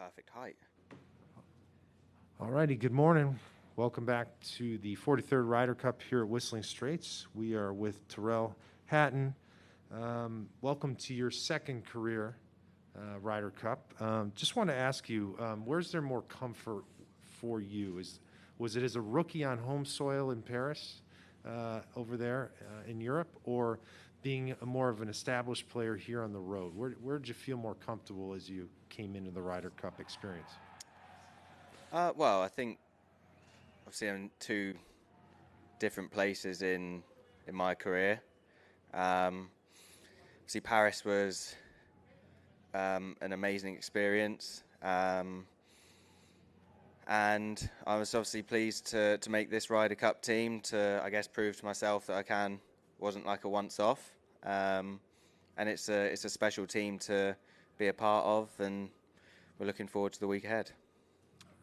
perfect height. All righty, good morning. Welcome back to the 43rd Ryder Cup here at Whistling Straits. We are with Tyrrell, Hatton. Welcome to your second career Ryder Cup. Just want to ask you, where's there more comfort for you? Was it as a rookie on home soil in Paris over there in Europe, or being more of an established player here on the road? Where did you feel more comfortable as you came into the Ryder Cup experience? Well, I think obviously I'm in two different places in my career. Obviously Paris was an amazing experience, and I was obviously pleased to make this Ryder Cup team to, I guess, prove to myself that wasn't like a once-off, and it's a special team to be a part of, and we're looking forward to the week ahead.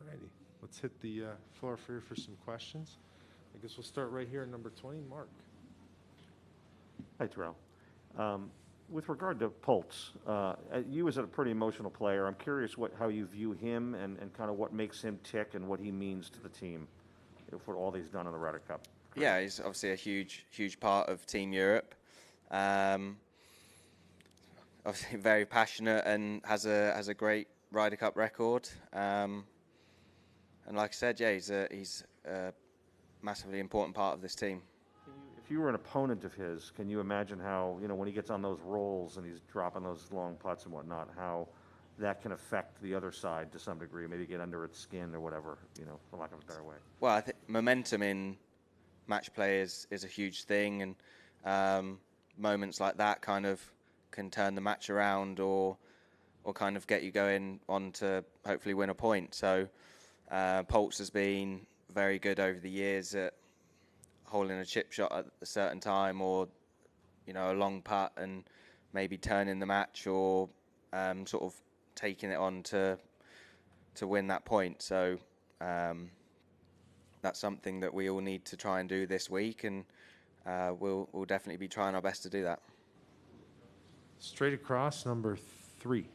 Alrighty, let's hit the floor for some questions. I guess we'll start right here at number 20, Mark. Hi, Tyrrell. With regard to Pultz, you as a pretty emotional player, I'm curious how you view him and kind of what makes him tick and what he means to the team for all he's done in the Ryder Cup. Yeah, he's obviously a huge part of Team Europe. Obviously very passionate and has a great Ryder Cup record. And like I said, yeah, he's a massively important part of this team. If you were an opponent of his, can you imagine how, when he gets on those rolls and he's dropping those long putts and whatnot, how that can affect the other side to some degree, maybe get under its skin or whatever, for lack of a better way? Well, I think momentum in match play is a huge thing, and moments like that kind of can turn the match around or kind of get you going on to hopefully win a point. So Pultz has been very good over the years at holding a chip shot at a certain time, or a long putt and maybe turning the match, or sort of taking it on to win that point. So that's something that we all need to try and do this week, and we'll definitely be trying our best to do that. Straight across, number 3.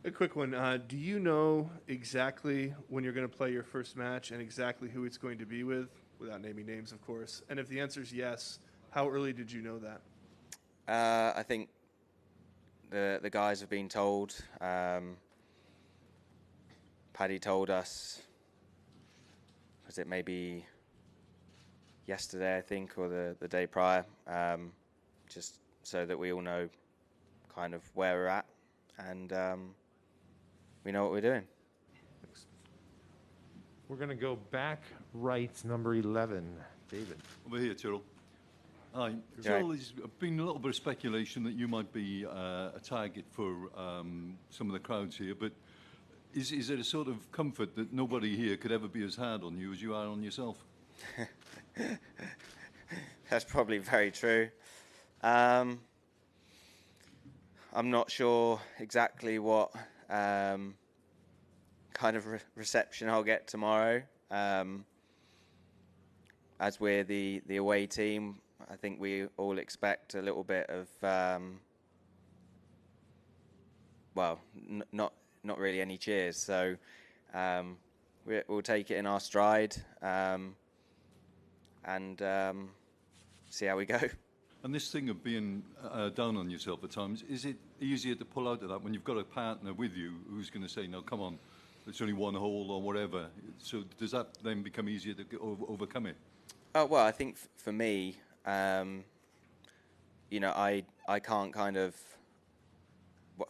A quick one. Do you know exactly when you're going to play your first match and exactly who it's going to be with, without naming names, of course? And if the answer is yes, how early did you know that? I think the guys have been told. Paddy told us, was it maybe yesterday, I think, or the day prior, just so that we all know kind of where we're at, and we know what we're doing. Thanks. We're going to go back right, number 11, David. Over here, Tyrrell. Hi. Tyrrell, there's been a little bit of speculation that you might be a target for some of the crowds here, but is it a sort of comfort that nobody here could ever be as hard on you as you are on yourself? That's probably very true. I'm not sure exactly what kind of reception I'll get tomorrow. As we're the away team, I think we all expect a little bit of, not really any cheers. So we'll take it in our stride and see how we go. And this thing of being down on yourself at times, is it easier to pull out of that when you've got a partner with you who's going to say, no, come on, it's only one hole or whatever? So does that then become easier to overcome it? Well, I think for me, I can't kind of...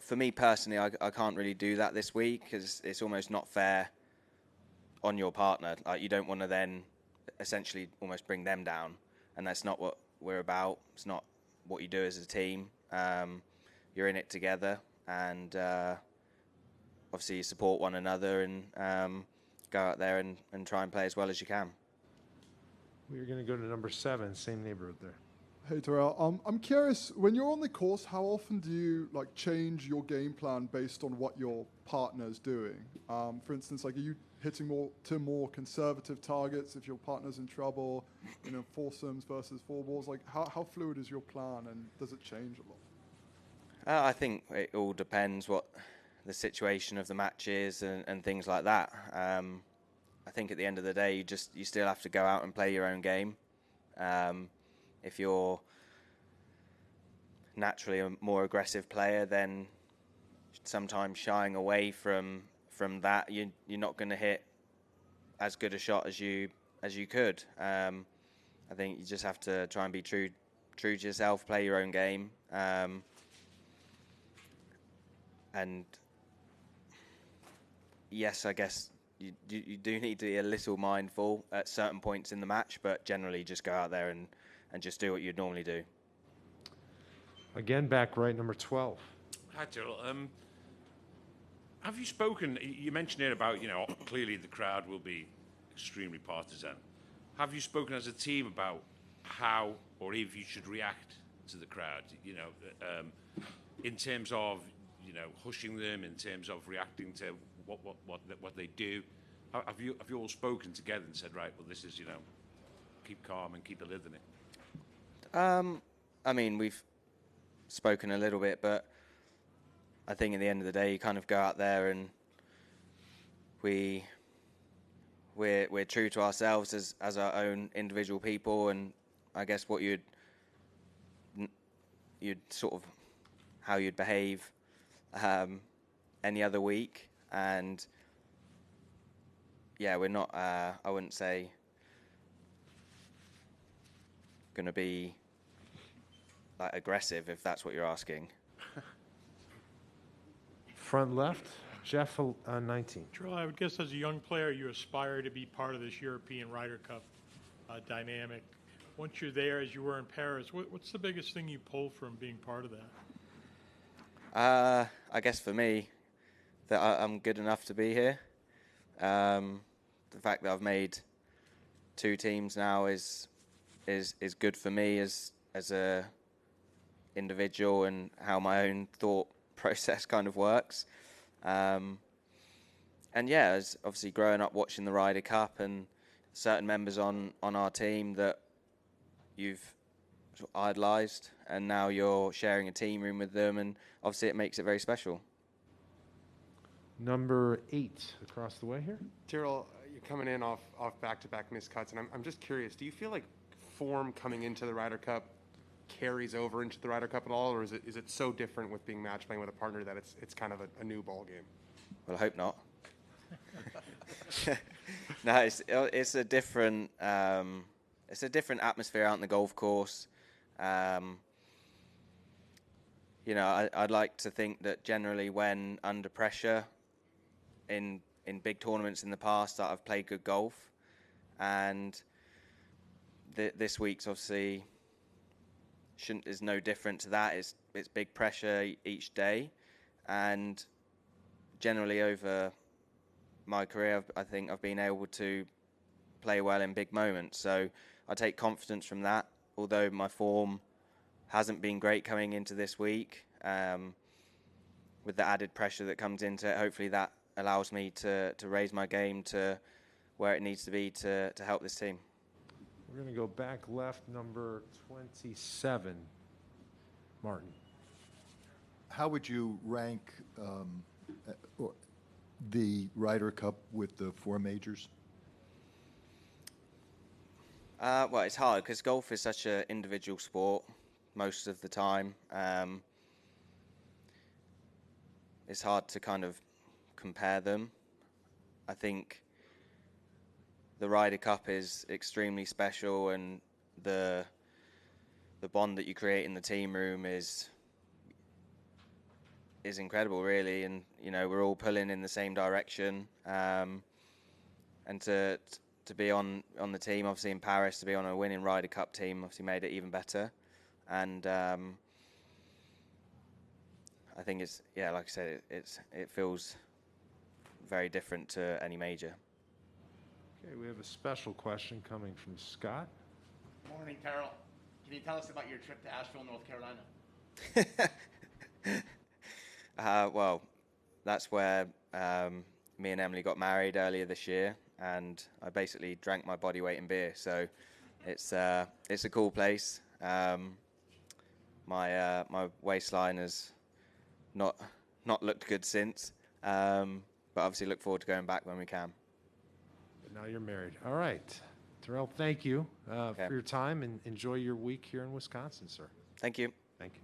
For me personally, I can't really do that this week because it's almost not fair on your partner. Like, you don't want to then essentially almost bring them down, and that's not what we're about. It's not what you do as a team. You're in it together, and obviously you support one another and go out there and try and play as well as you can. We're going to go to number 7, same neighborhood there. Hey Tyrrell, I'm curious, when you're on the course, how often do you change your game plan based on what your partner's doing? For instance, are you hitting more conservative targets if your partner's in trouble, foursomes versus four balls? How fluid is your plan, and does it change a lot? I think it all depends what the situation of the matches and things like that. I think at the end of the day, you still have to go out and play your own game. If you're naturally a more aggressive player, then sometimes shying away from that, you're not going to hit as good a shot as you could. I think you just have to try and be true to yourself, play your own game, and yes, I guess you do need to be a little mindful at certain points in the match, but generally just go out there and just do what you'd normally do. Again, back right, number 12. Hi, Tyrrell. Have you spoken, you mentioned it about, clearly the crowd will be extremely partisan. Have you spoken as a team about how or if you should react to the crowd, in terms of, hushing them, in terms of reacting to what they do? Have you all spoken together and said, right, well, this is, keep calm and keep a lid on it? I mean, we've spoken a little bit, but I think at the end of the day, you kind of go out there and we're true to ourselves as our own individual people, and I guess what you'd sort of how you'd behave any other week. And yeah, we're not I wouldn't say going to be like aggressive, if that's what you're asking. Front left, Jeff, 19. Tyrrell, I would guess as a young player, you aspire to be part of this European Ryder Cup dynamic. Once you're there, as you were in Paris, what's the biggest thing you pull from being part of that? I guess for me, that I'm good enough to be here. The fact that I've made 2 teams now is good for me as a individual and how my own thought process kind of works. And yeah, as obviously growing up watching the Ryder Cup and certain members on our team that you've sort of idolised, and now you're sharing a team room with them, and obviously it makes it very special. Number 8 across the way here. Tyrrell, you're coming in off back-to-back missed cuts, and I'm just curious, do you feel like form coming into the Ryder Cup carries over into the Ryder Cup at all, or is it so different with being match playing with a partner that it's kind of a new ball game? Well, I hope not. No, it's a different atmosphere out on the golf course. I'd like to think that generally when under pressure in big tournaments in the past that I've played good golf, and this week's obviously is no different to that. It's big pressure each day, and generally over my career, I think I've been able to play well in big moments. So I take confidence from that. Although my form hasn't been great coming into this week, with the added pressure that comes into it, hopefully that allows me to raise my game to where it needs to be to help this team. We're going to go back left, number 27, Martin. How would you rank the Ryder Cup with the 4 majors? Well, it's hard because golf is such an individual sport most of the time. It's hard to kind of compare them. I think the Ryder Cup is extremely special, and the bond that you create in the team room is incredible, really. And we're all pulling in the same direction. And to be on the team, obviously in Paris, to be on a winning Ryder Cup team, obviously made it even better. And I think it's like I said, it feels very different to any major. Okay, we have a special question coming from Scott. Morning, Tyrrell. Can you tell us about your trip to Asheville, North Carolina? Well, that's where me and Emily got married earlier this year, and I basically drank my body weight in beer. So it's a cool place. My waistline has not not looked good since. But obviously look forward to going back when we can. But now you're married. All right. Tyrrell, thank you for your time, and enjoy your week here in Wisconsin, sir. Thank you. Thank you.